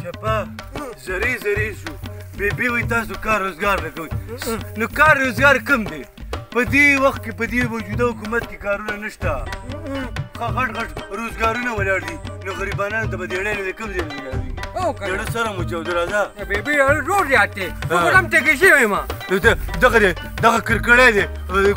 چپا زری زری شو بیبي وایي تاسو کار روزګار نه کوئ نو کار روزګار کم دی په دې وخت کې په دې موجوده حکومت کې کارونه نشته غټ غټ روزګارونه ولاړ دي نو غریبانو ته به دیړۍ نه کوم ځای نه ملاوي دیړه سره مو چاودې راځه بیبي روډ یاد دی خو هم ټکې شوی ما دغه کرکړی دی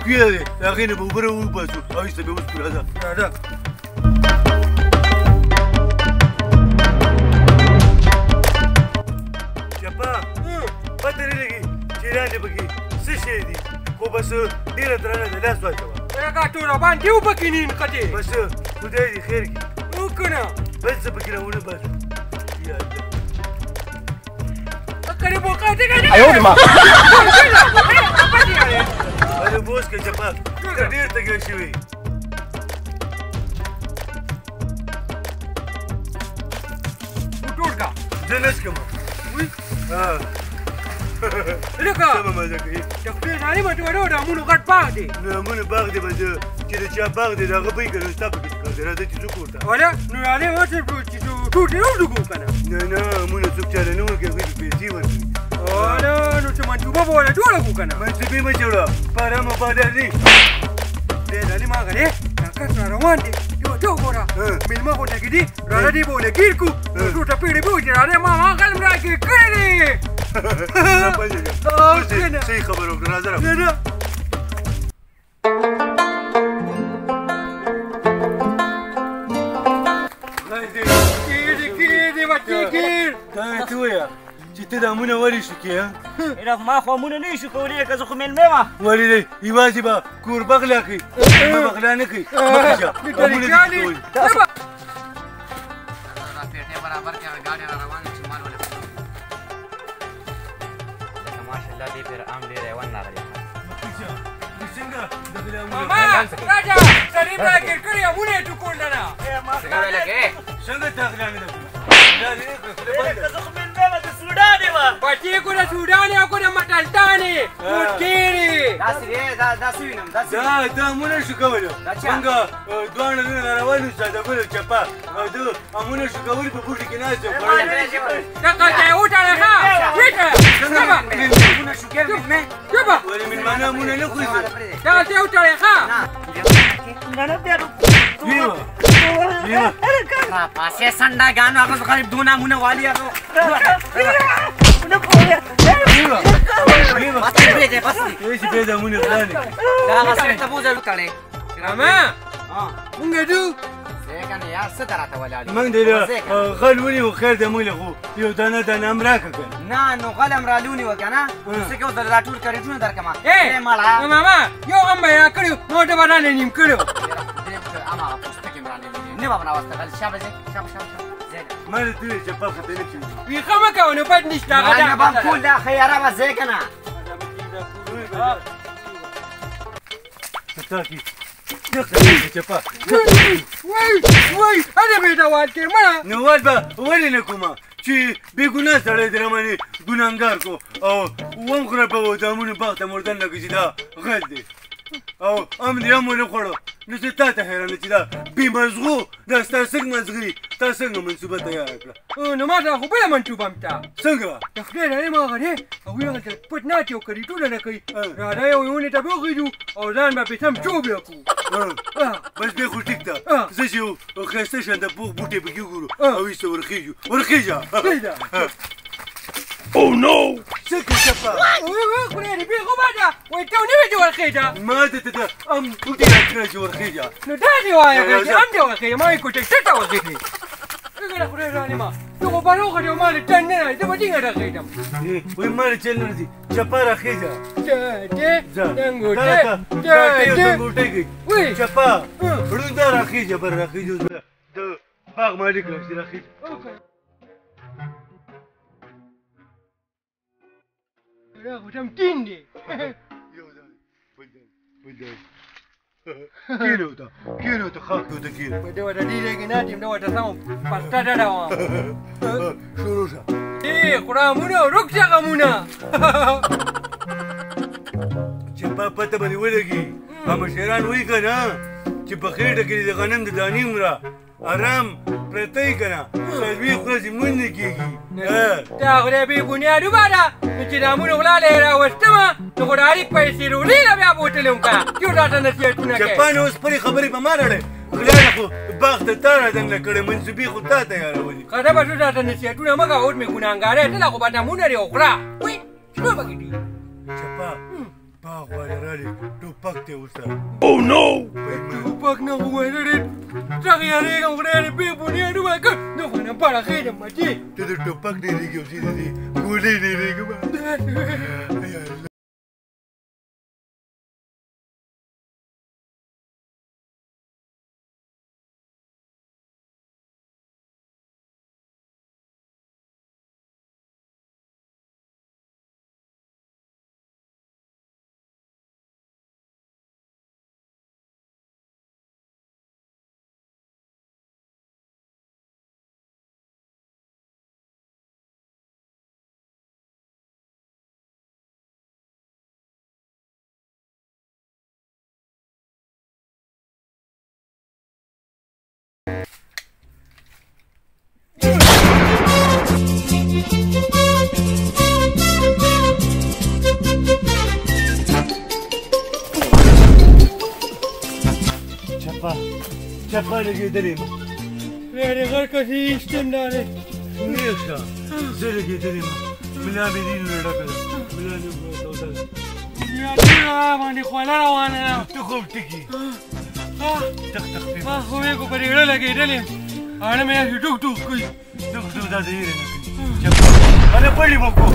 کویه دی هغې نه به اوبه راوباسو او ایسته به اوس کړو راځه چپا پته نه لګي چې لاندې پکې څه شی دي خو بس ډېره درنه ده لاس واچوه هغه ټوله باندې وبکې نین قطې بس خدای دې خیر کړي وکنه بل څه پکې راونه باسو یا الله قریب وقاته کنه ايوه ما اره بوس که چپا ته ډېر تږی شوی ټول کا زه نه څکم لکه څه به مزه کوي د خپل ځاني مټوړو د امونو غټ باغ دی نو امونه باغ دی به زه چې د چا باغ دی د هغه بوی که نو ستا پکې څه کار دی راځه چې ځو کور ته ولا نو هغې وڅې چې ټوټ یې وډوګو که نه نه نه امونه څوک چاله نه ورکوي هغوی ته پیسې ورکوي ولا نو چې منصوبه به وله جوړه کړو که نه منصوبې مه جوړه په ارامه بادار دی دی ځاني ما غلې دا کس را روان دی یو ته وګوره مېلمه غونډه کې دي راځه دې به ونه ګیر کړو ټوټه پیړې به وچې راځه ما غلم راکړې کړی دی صحیح خبر وکړه راځه را نه کېږي بچې کېږ دا ته ووایه چې ته د امونه ولې شو کې ما خو امونه نه شو کولی که زه خو مېلمه وم ولې دی یوازې به کور بغلا کوي بغلا نه کوي مخه شه امونه دې کوي پیټې برابر کړه ګاډي را روانه چې مال ولې ماشاءالله دې پر عام ډېر ایوان راغلی ماما راجا سلیم راکړ کړی امونه یې ټوکول نه څنګه لګې څنګه تغلا نه کوي که زه خو مېلمه وم د سوډان یې وم بچې کو د سوډان او کو د مټلتانې وټکېرې داسې دی داسې وینم دا امونه شو کولی څنګه دواړه نن را روان وو ساده ګل چپا ده امونه شو کولی په بوټي کې ناست وو دغه ځای وټړې ښه ویټه امونه شو کې مېلمه جبه ولې مېلمانه امونه نه خوري دغه ځای وټړې ښه پاسې سنډاګانو هغه غریب دونه امونه والي هغه ایسې بیا د امونه غلا نه کوي دا هغه سړی ته بوځه وتړې ماما مونږ ځو کنه یار څه ته راته ولاړ موږ د غل ونیو خیر د موږ خو یو دانه دانه هم راکړه که نه نو غل هم رالونیوه که نه څه کې اوس دا ټول کریټونه درکړم ماما یو غم به یې راکړي نو ته به رانه نیم کړی هماغه پوستکي مې رانیولې نه به مې راوسته غل شابه ځې ما درته ویل چپا خو ته نه کېږي ویښه مه کوه نو بد نشته نه به ټول دا خیاره به ځې که نه چپا وای هله مې دوال کې مړه نو وال به ولې نه کومه چې بېګناه سړی د رمنې ګناهګار کو او وم خرابوه د امونو باغ ته مردن نه کړي چې دا غل دی او ام دې هم ونه خوړو نو زه تا ته حیرانه چې دا بېمزغو دا ستا څنګه مزغري تا څنګه منصوبه تیاره کړه نو ما ته خو بله منصوبه هم شته څنګه د خدای نه ما غلې هغوی هلته پټ ناست یو کریټونه نه کوي راځه یو ونې ته به وخېږو او ځان به پرې سم چوب یې کړو بس بیا خو ټیک ده زه چې یو ښایسته شانته پوخ بوټی پکې وګورو او ایسته ورخېږو ورخېږه Oh no! څنګه چپا خدای دې بېخو باده وایي ته نه وې چې ورخېږه ما ته ته ام بوټي راکړه چې ورخېږه نو دا دې وایه چې هم دې ورخېږه ما یې کوټکسي ته ورخېږي څنګه خدای رانیما ته خو به راوغټې او ما دې ټن نه راځي زه به ټینګه راخېږم وایي ما دې چل نه راځي چپا راخېږه ډنګوټی کوي چپا ړوند راخېږه بر راخېږو د باغ مالک راشي راخېږه دا خو سم ټین دی کېنه ورته کېنه ورته خاک ورته کېنه په دې ورته دې ځای کې ناست یم دا ورته سم پسته ډډه وم شروع شه خورا امونه روک شه غمونه چپا پته به دې ولګي مشران وایي که نه چې په خېټه کې د غنم د دانې عمره آرام پرته کنه څلوېښت ورځې مونځ نه کېږي دا خدای بې بنیادو باده چې دا مونږ غلاله یې راوستمه نو خو د اړیک پیسې روړې له بیا بوتلې وکړه چې راته نصیحتونه کوې چپانې اوس پرې خبرې په ما راړې خدای خو باغ ته تا رادنګه کړې منصوبې خو تا تیارولي خدای به څه راته نصیحتونه مه کوه اوس مې ګناهګارۍ ته لا خو بدنامونه دې وکړه وایي شنو پکې دي چپا باغ والا رالی ټوپک ته وسه ټوپک نه خو ویلې څنګه یارېږم خدای دې بې بنیادو وکړ نو خو نه پړه خېږم بچې ته د ټوپک ډېرېږي او زه د دې ګولۍ ډېرېږم چپا لګېدلې یم یارې غر کسې ایستم دا دی نیغ شه زه لګېدلې یم ملا مې دینونه ډکه ده ملا مې توده ده یادونه باندې خوله روانه ده ته خوب ټکي ټک ټک پې ما خو یې خو په ډېړه لګېدلې یم اړه مې داسې ټوک ټوک کوي ټک ټک دا د هیرې نه کوي چپا هله پړي مو کو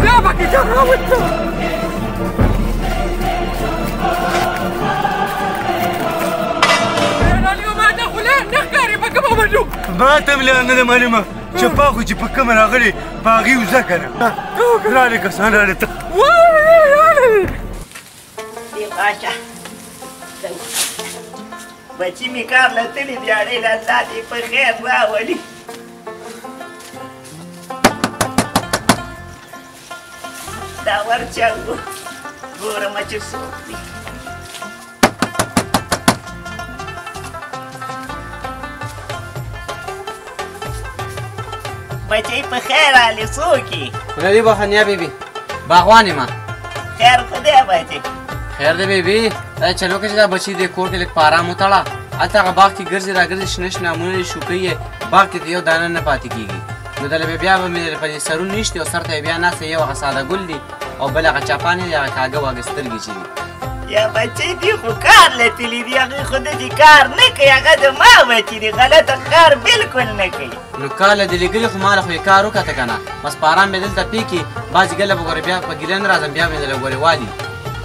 لا باقي جرى وانت اليوم هذا فلان نخكاري بكم مجنون ما تملي انا معلومه چپا خو چې په کومه راغلې باغي وزه کنه رالی کسان رالی ته باشا بچی می کار لتلی بیاړې له الله دې په خیر راولي دا ورچاو ګورم چې څوک دي بچی په خیر رالی څوک یې خدای دې بخښنیا بیبي باغوان یم خیر خدای بچی خیر دی بیبي دا چلو که چې دا بچي دې کور کې لږ په ارام وتړه هلته هغه باغ کې ګرځي راګرځي شنه شنه امونه یې شوکۍ یې باغ کې یو دانه نه پاتې کېږي نو دله بیا به مې په دې سرون نشتي او سر ته یې بیا ناسته یو هغه ساده ګل دي او بل هغه چاپان دي هغه کاږه واږه سترګې چې دي یا بچی دي خو کار لتلی دي هغې خو دې کار نه کوي هغه د ما بچي دي غلطه کار بلکل نه کوي نو کاله دې لېږلي خو ما له خو یې کار وکړه که نه بس په ارام مې دلته پېکي بعضې ګله به ګورې بیا په ګیله نه راځم بیا مې دله ګورې والي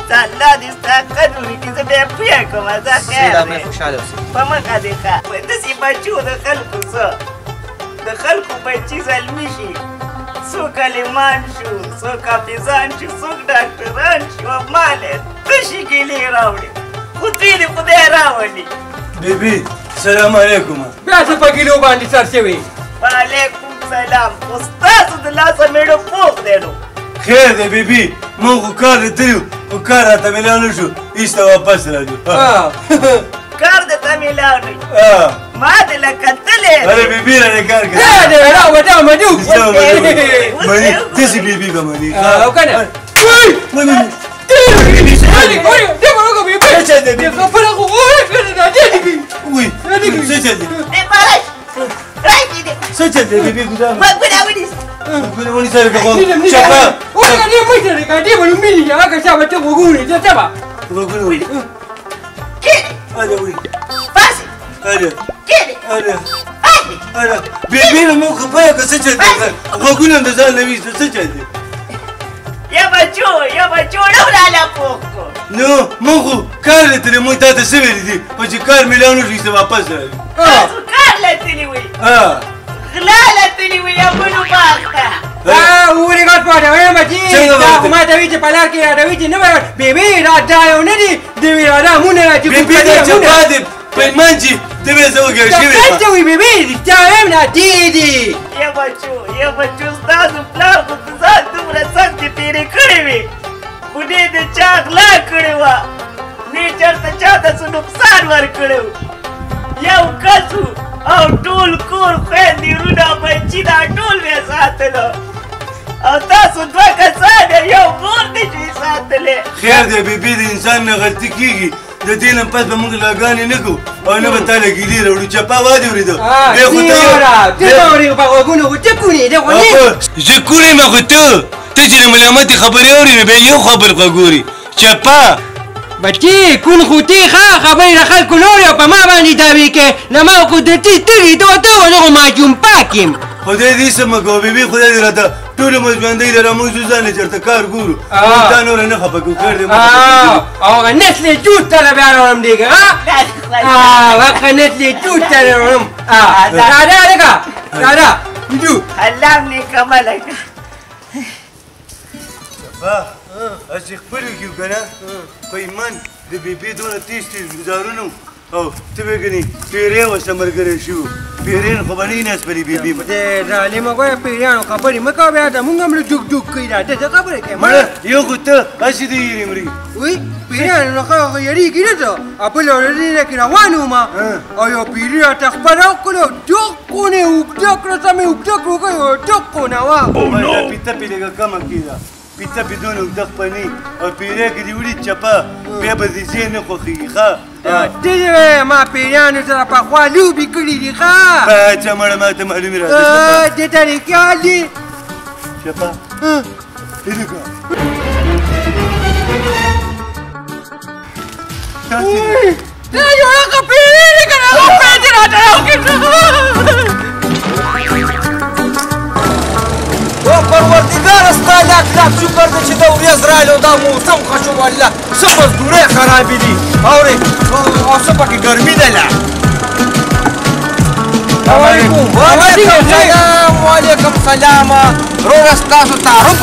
الله دې ستا قدر وکړي زه بیا پوه کوم دا خیر دی خوشحاله اوسې په مخه دې ښه داسې بچو د خلکو څه د خلکو بچي زلمي شي څوک عالمان شو څوک حافظان شو څوک ډاکټران شو مالې تشې ګیلې راوړي خو دوی دې خدای راولي بیبي سلام علیکم بیا څه په کیلو باندې سر شوي وعلیکم سلام خو ستاسو د لاسه مېړه پوخ دی نو خیر دی بیبي موږ خو کار لتلي خو کار راته میلاو نه شو ایسته واپس راځو کار دې ته میلاو نه ما دې له کتلې اره بیبي رانه کار کوي مني داسې بیبي به مني او که نه څه چل دی بیبي ګزار وګوره ونیس ګوره ونیسه لکه چپا وګوره دې مشر دې کاټې به مینې هغه شابه ته وګورې ته څه به وګوره ونی کېنې هله ونی پاسې هله کېنې هله هله بیبي نه موږ خفه یو که څه چل دی غوږونه د ځان نه ویسته څه چل دی یا بچو نه ولاله پوخ کو نو موږ خو کار لتلي موږ تا ته څه ویلي دي خو چې کار میلاو نه شو ایسته واپس راځو تاسو کار لتلی وئ غلا لتلی وئ یا بلو باغ ته ورې غټ پاته وایم چې دا خو ما ته وایي چې په لار کې یادوي چې نه بیبي دا یو نه دي د وي دا مونږ نه چې بیبي د چپا د پیمان چې ته به زه وګړ شوی څه وی بیبي رښتیا وایم نه دیدي یا بچو ستاسو پلار خو د ځان دومره سختې تېرې کړې وې خو دې د چا غلا کړې وه نه چېرته چاته څه نقصان ورکړی و یو کس و او ټول کور خویندې وروڼه بچي دا ټول مې ساتلو او تاسو دوه کسان یو مور نه شوي ساتلی خیر دی بیبي د انسان نه غلطي کېږي د دې نه پس به موږ لاګانې نه کوو او نه به تا له ګیلې راوړو چپا وادې اورېده زه کونې یم خو ته چې د ملامتې خبرې اورې نو بیا یو خبر غوږ اوري چپا بچی کون خوتی خواه خبری را خلکو نوری و پا ما باندی داوی که نما قدرتی تری دو ونگو ماجون پاکیم خدای دې سمه کوه بیبي خدای دې راته ټولې مو ژوندۍ لره موږ ځانې چېرته کار ګورو تا نوره نه خفه کوو خیر دې آقا نسل جود تره بیارم دیگه وقت نسل جود تره بیارم دادا لگا دادا جو الله مې کمله با هسې خپلو کښې که نه پیمان د بیبي دونه تیز ګزارونه او ته به ګنې پیری ورسره ملګری شو پیرین خو به نه یې ناست پرې بیبي به ظالمه ګویه پیریانو خبرې مه کوه بیا د مونږ هم له جوک جوک کوي دا ته څه خبرې کوې مړه یو خو ته هسې د یېرې مرې وی پیریانو نه خو یریږي نه څه او بله ورځ کې روان وم او یو پیري راته خپله وکړو ډکونه اوږده کړه سمې اوږده کړو ډکونه وه دا پیته پې لږه کمه کېده پیته پې دونه اوږده خپنې او پیری کې دې وړي چپه بیا به دې ذهن نه خوښېږي ښه دې ما پیریانو سره پخوا لوبې کړي دي ښه باچه مړه ما ته معلومې راځه دې ته دې خیال دي چپه هلکه دا یو هغه پیری دی که نه هغه پیسې راته راوکړي پروردګاره ستا لاک لاک شکر دی چې دا ورځ راغله او دا موسم ښه شو والله څه مزدورۍ خرابې دي اورې او څه پکې ګرمي ده لا وعلیکم سلام روغه ستاسو تعارف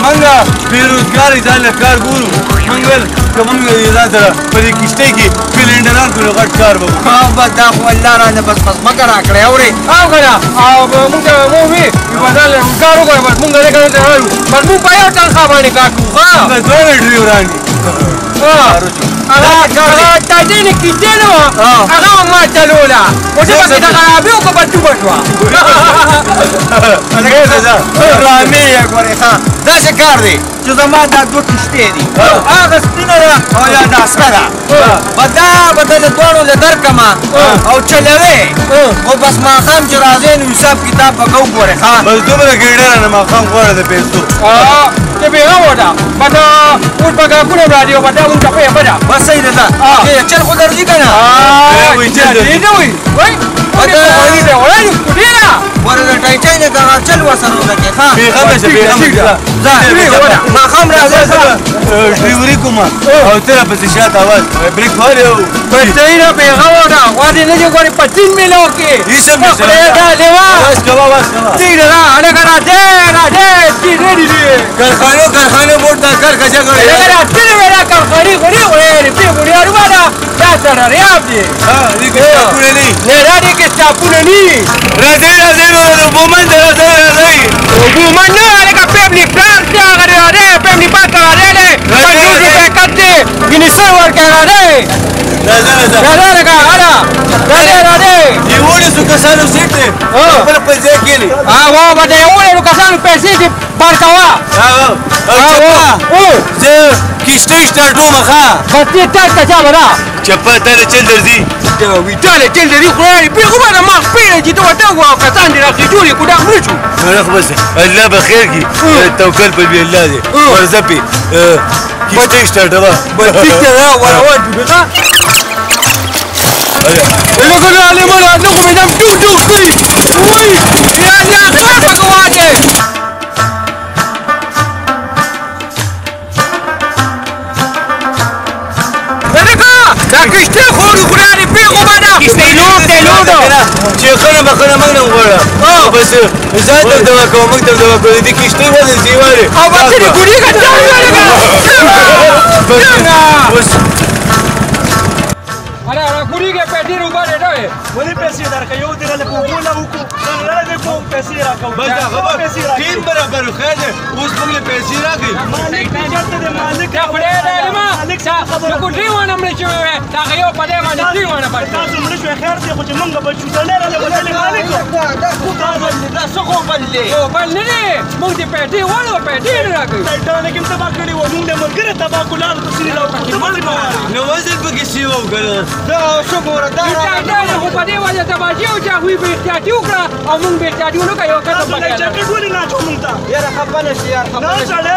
موږ بېروزګاره ځان له کار ګورو موږ ویل که موږ ځان سره په دې کښتۍ کې فلنډران کړو غټ کار به وکړو بس دا خو الله رانه بس مکه راکړې اورې او که نه او مونږ ته ووي چې بدل کار وکړو بس مونږ دې کار ته راغلو بس مونږ په یو تنخوا باندې کار کوو ښه موږ دواړه ډریوران دي هغه تاجین کښتۍ نه وه هغه هم ما چلوله خو زه پکې د خرابې وکړه بس ډوبه شوه رامې یې ګورې ښه داسې کار دی چې زما دا دوه کښتۍ دي هغه سپینه ده او یا دا سره ده به د دواړو له درکمه او چلوې خو بس ماښام چې راځې نو حساب کتاب به کوو ګورې ښه بس دومره ګېډره نه ماښام غواړه د پیسو چې بېغمه ده بس اوس به ګاکونه راځي او بس دا مونږ ته پوهه ښه ده بس صحیح ده چل خو درځي که نه ورته د ټایټۍ نه دغه چل ورسره وکړې ښه بېغمه شه بېغمه ماښام راځې ډریوري کومه او ته راپسې شاته اواز بریک وهلی او بس صحیح ده بېغمه ده غواړې نه دي ګورې په 3 میله کې هېڅ هم نشته لیوا واس کوه واس کوه ٹھیک ہے هلکه راځې سپین ریډي دي کارخانه بوټ دا کار کچا کړی هلکه راځې ویلا کارخانې خوري ویلې پې بوډیارو باندې دا سره ریاب دي دې کې سټاپونه نه نه دا دې کې سټاپونه نه راځئ نو بومن ته راځئ بومن نه هلکه پیبلی کار دی هغه راځې پیبلی پاک راځې دی 50 روپۍ کټ دی ګینیسر ورکړه راځې راځه لکه هله راځې یوولسو کسانو سیټ دی خپله په ځای کښېني به د یوولسو کسانو پیسې دې بار کوه زه کښتۍ سټارټوم ښه بس دې ټاټ ته چا به ده چپه تا له چل درځي ویټاله چل درځي خدای بېخوبه ده ما خپله چې ته ورته وګوره کسان دې راخې جوړ یې کوډاک مړه شو خو بس الله به خیر کړي توکل په بې الله دی ورځه پې کښتۍ سټارټوه ټیک ده روان شو ښه لکه ظالمانه نه خو مې دم ډوک ډوک کړي وایي یا الله کار به کوه دی دا کښتۍ خوري خدای دې پېغومه ده لوډ دی لوډ چې خنه بخنه موږ نه غواړه بس ځان ته دوا کوه موږ ته دوا کوو دې کښتۍ ولې زیوارې او بس دې ګوري که بس هله وريګه پیټې روباله راوي ولې پیسې درکې یو دې له کومه وکړو څنګه دې کوم پیسې راکو بس دا خبر ټیم برابر خیر دی اوس موږ له پیسې راکې مالک دې چرته دې مالک دا خدای دې ما نو کو ډری ونه مړ چې دا یو په دې باندې ډری ونه پاتې تاسو مړ شو خیر دې خو چې موږ بچو ته نه راځو ولې مالک دا خو دا څه خو بلې او بل نه دی موږ دې پیټې وړو پیټې راکې دا نه کوم تبا کړی و موږ دې مرګره تبا کولال په سری راو نو وزن پکې شی وګړه دا څه ګوره دا دا خو په دې وجه ته باجی او چې وی به احتیاطي وکړه او موږ به احتیاطي ونه کوي او کته تاسو نه جاکټ ولې نه چوم تا یاره خپل شي یار خپل نه چاله